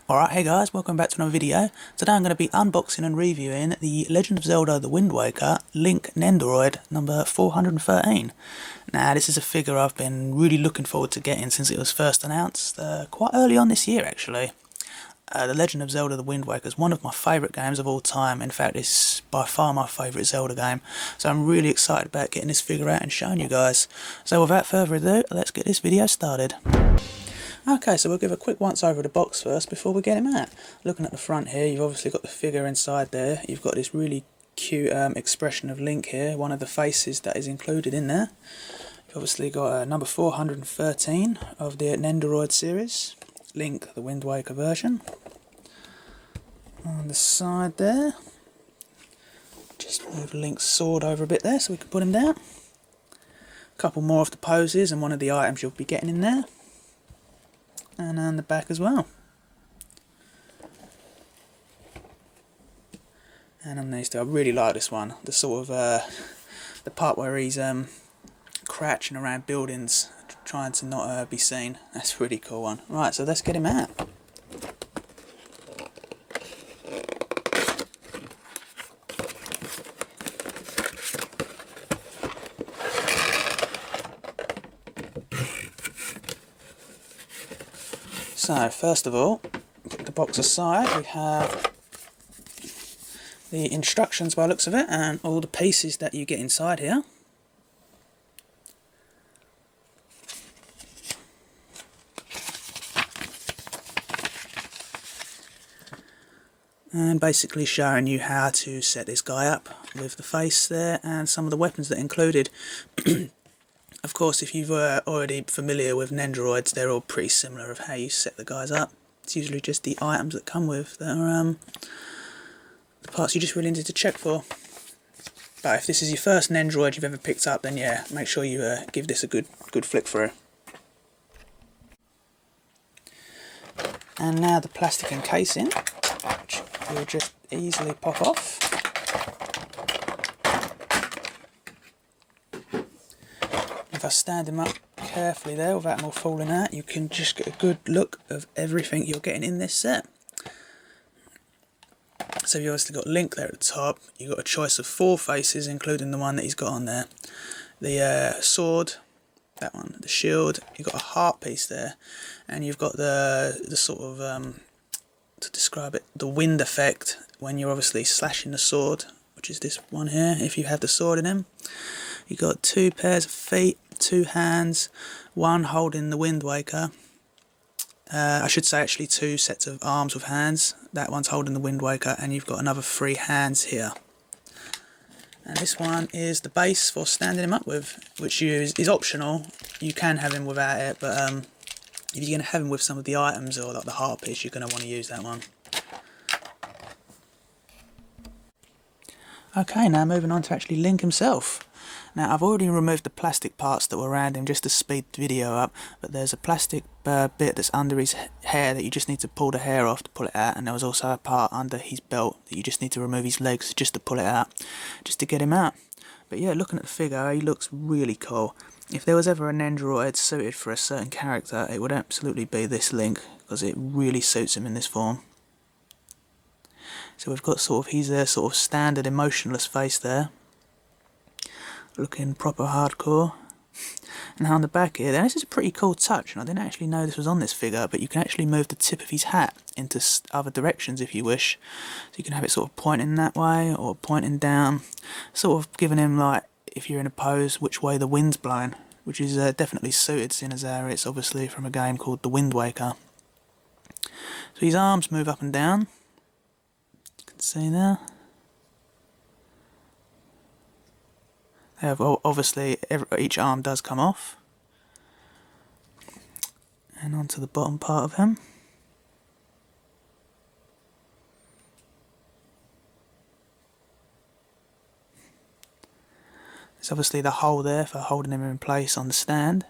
Alright, hey guys, welcome back to another video. Today I'm going to be unboxing and reviewing the Legend of Zelda The Wind Waker Link Nendoroid number 413. Now this is a figure I've been really looking forward to getting since it was first announced, quite early on this year actually. The Legend of Zelda The Wind Waker is one of my favourite games of all time. In fact, it's by far my favourite Zelda game. So I'm really excited about getting this figure out and showing you guys. So without further ado, let's get this video started. Okay, so we'll give a quick once over the box first before we get him out. Looking at the front here, you've obviously got the figure inside there. You've got this really cute expression of Link here, one of the faces that is included in there. You've obviously got number 413 of the Nendoroid series, Link, the Wind Waker version. On the side there, just move Link's sword over a bit there so we can put him down. A couple more of the poses and one of the items you'll be getting in there. And on the back as well. And on these two, I really like this one. The sort of the part where he's crouching around buildings, trying to not be seen. That's a really cool one. Right, so let's get him out. So, first of all, put the box aside, we have the instructions by the looks of it, and all the pieces that you get inside here. And basically showing you how to set this guy up with the face there and some of the weapons that are included. Of course, if you've already familiar with Nendoroids, they're all pretty similar of how you set the guys up. It's usually just the items that come with that are the parts you just really need to check for. But if this is your first Nendoroid you've ever picked up, then yeah, make sure you give this a good flick through. And now the plastic encasing, which will just easily pop off. If I stand him up carefully there without them all falling out, you can just get a good look of everything you're getting in this set. So you've obviously got Link there at the top. You've got a choice of 4 faces, including the one that he's got on there. The sword, that one, the shield, you've got a heart piece there, and you've got the sort of, to describe it, the wind effect when you're obviously slashing the sword, which is this one here, if you have the sword in him. You've got 2 pairs of feet, 2 hands, one holding the Wind Waker. I should say actually 2 sets of arms with hands. That one's holding the Wind Waker, and you've got another 3 hands here. And this one is the base for standing him up with, which is optional. You can have him without it, but if you're going to have him with some of the items or like the heart piece, you're going to want to use that one. Okay, now moving on to actually Link himself. Now I've already removed the plastic parts that were around him just to speed the video up, but there's a plastic bit that's under his hair that you just need to pull the hair off to pull it out, and there was also a part under his belt that you just need to remove his legs just to pull it out, just to get him out. But yeah, looking at the figure, he looks really cool. If there was ever a Nendoroid suited for a certain character, it would absolutely be this Link, because it really suits him in this form. So we've got sort of his sort of standard emotionless face there, looking proper hardcore. And on the back here, this is a pretty cool touch, and I didn't actually know this was on this figure, but you can actually move the tip of his hat into other directions if you wish. So you can have it sort of pointing that way or pointing down, sort of giving him, like, if you're in a pose, which way the wind's blowing, which is definitely suited, seeing as it's obviously from a game called The Wind Waker. So his arms move up and down. You can see there. Obviously each arm does come off, and onto the bottom part of him. There's obviously the hole there for holding him in place on the stand.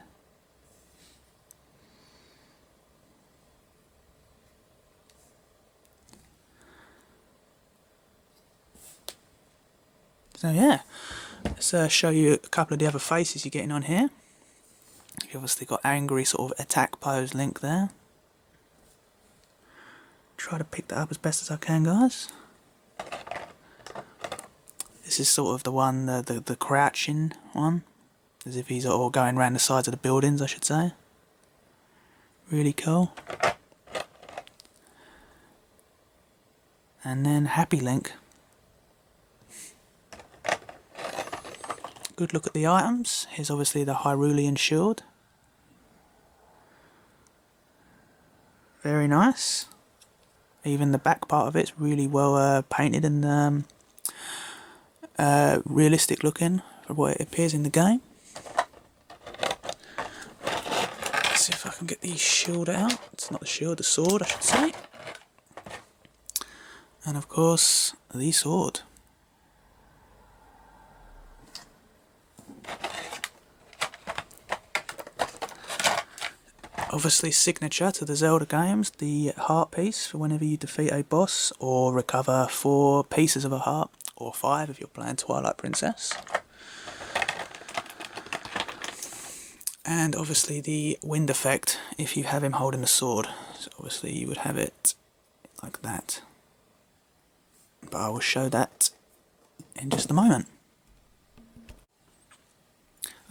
So yeah, let's show you a couple of the other faces you're getting on here. You've obviously got angry sort of attack pose Link there. try to pick that up as best as I can, guys. This is sort of the one, the crouching one, as if he's all going around the sides of the buildings, I should say. Really cool. And then Happy Link. Good look at the items. Here's obviously the Hyrulean shield. Very nice. Even the back part of it's really well painted and realistic looking for what it appears in the game. Let's see if I can get the shield out. It's not the shield, the sword I should say. And of course, the sword. Obviously signature to the Zelda games, the heart piece for whenever you defeat a boss or recover 4 pieces of a heart, or 5 if you're playing Twilight Princess. And obviously the wind effect if you have him holding the sword. So obviously you would have it like that. But I will show that in just a moment.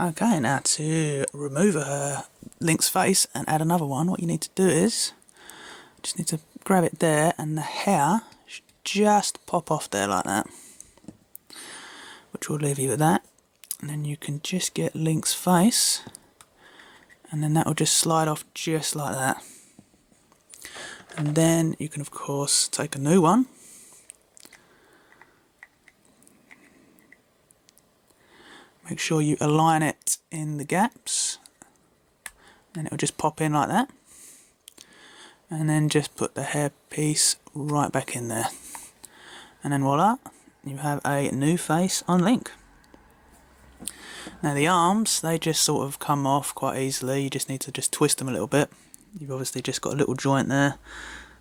Okay, now to remove Link's face and add another one, what you need to do is just need to grab it there, and the hair should just pop off there like that, which will leave you with that. And then you can just get Link's face, and then that will just slide off just like that. And then you can of course take a new one. Make sure you align it in the gaps, and it will just pop in like that. And then just put the hair piece right back in there. And then voila, you have a new face on Link. Now the arms, they just sort of come off quite easily. You just need to just twist them a little bit. You've obviously just got a little joint there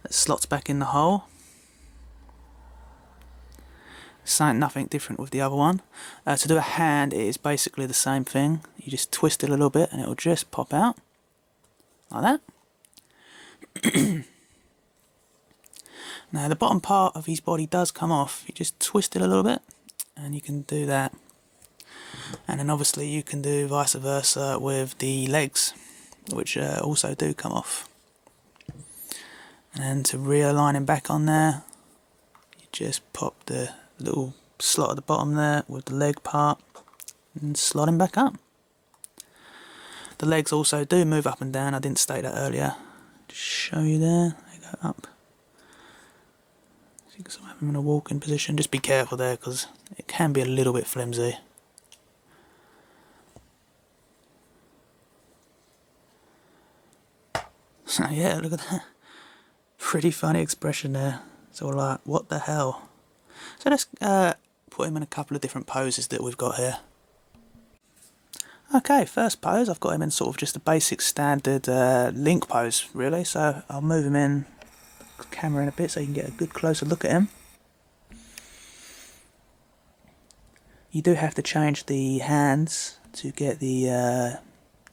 that slots back in the hole. Nothing different with the other one. To do a hand, it is basically the same thing. You just twist it a little bit and it will just pop out like that. Now the bottom part of his body does come off. You just twist it a little bit and you can do that. And then obviously you can do vice versa with the legs, which also do come off. And then to realign him back on there, you just pop the little slot at the bottom there with the leg part and slot him back up. The legs also do move up and down. I didn't state that earlier. Just show you there. They go up. So you can sort of have him in a walking position. Just be careful there because it can be a little bit flimsy. So yeah, look at that. Pretty funny expression there. It's all like, what the hell? So let's put him in a couple of different poses that we've got here. Okay, first pose, I've got him in sort of just a basic standard Link pose, really. So I'll move him in, camera in a bit so you can get a good closer look at him. You do have to change the hands to get the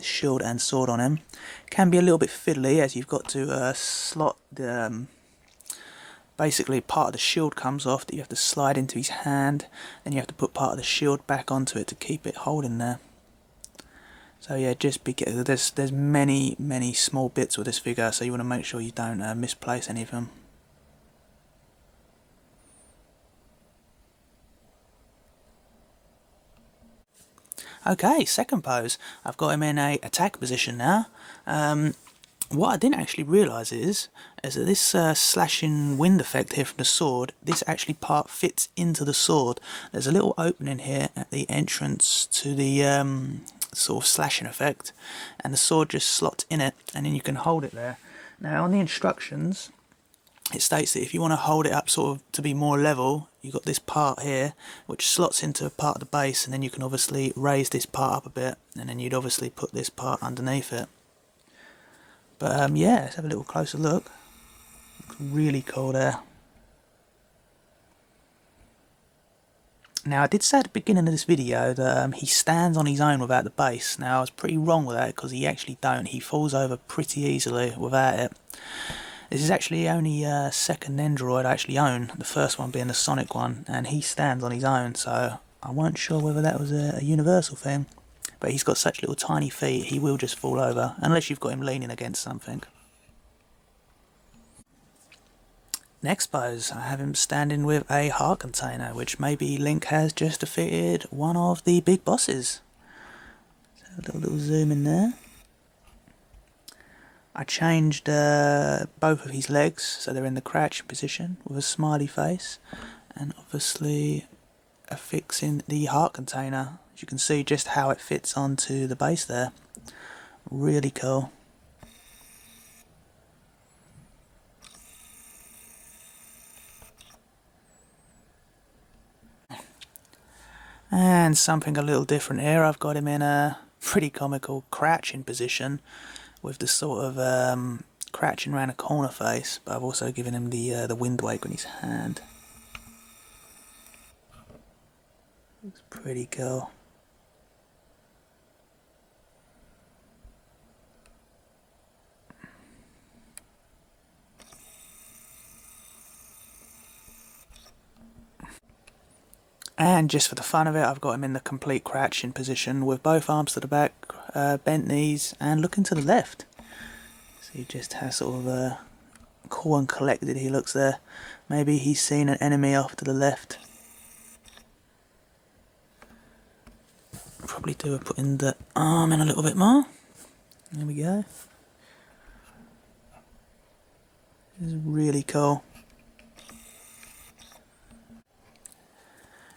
shield and sword on him. Can be a little bit fiddly as you've got to slot the... basically part of the shield comes off that you have to slide into his hand, then you have to put part of the shield back onto it to keep it holding there. So yeah, just be careful. There's many small bits with this figure, so you want to make sure you don't misplace any of them. Okay, second pose. I've got him in a attack position now. What I didn't actually realise is that this slashing wind effect here from the sword, this actually part fits into the sword. There's a little opening here at the entrance to the sort of slashing effect, and the sword just slots in it, and then you can hold it there. Now on the instructions, it states that if you want to hold it up sort of to be more level, you've got this part here which slots into a part of the base, and then you can obviously raise this part up a bit, and then you'd obviously put this part underneath it. But yeah, let's have a little closer look. Looks really cool there. Now I did say at the beginning of this video that he stands on his own without the base. Now I was pretty wrong with that because he actually don't. He falls over pretty easily without it. This is actually the only second Nendoroid I actually own, the first one being the Sonic one, and he stands on his own, so I weren't sure whether that was a universal thing. But he's got such little tiny feet, he will just fall over, unless you've got him leaning against something. Next pose, I have him standing with a heart container, which maybe Link has just defeated one of the big bosses. So a little zoom in there. I changed both of his legs so they're in the crouch position with a smiley face, and obviously affixing the heart container. As you can see just how it fits onto the base there. Really cool. And something a little different here, I've got him in a pretty comical crouching position with the sort of crouching around a corner face, but I've also given him the wind wake on his hand. Looks pretty cool. And just for the fun of it, I've got him in the complete crouching position with both arms to the back, bent knees, and looking to the left. See just how sort of cool and collected he looks there. Maybe he's seen an enemy off to the left. Probably do putting the arm in a little bit more. There we go. This is really cool.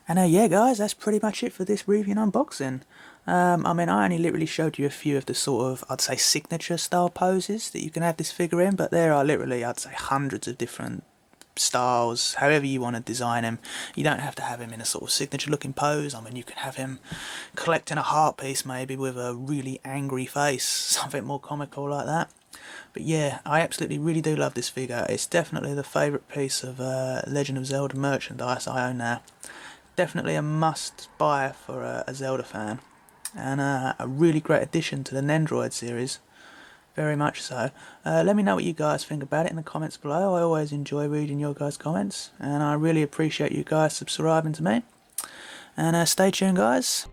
And yeah guys, that's pretty much it for this review and unboxing. I mean, I only literally showed you a few of the sort of, I'd say, signature style poses that you can have this figure in, but there are literally, I'd say, hundreds of different styles, however you want to design him. You don't have to have him in a sort of signature looking pose. I mean, you can have him collecting a heart piece maybe with a really angry face, something more comical like that. But yeah, I absolutely really do love this figure. It's definitely the favourite piece of Legend of Zelda merchandise I own now. Definitely a must buy for a Zelda fan, and a really great addition to the Nendoroid series, very much so. Let me know what you guys think about it in the comments below. I always enjoy reading your guys' comments, and I really appreciate you guys subscribing to me. And stay tuned guys.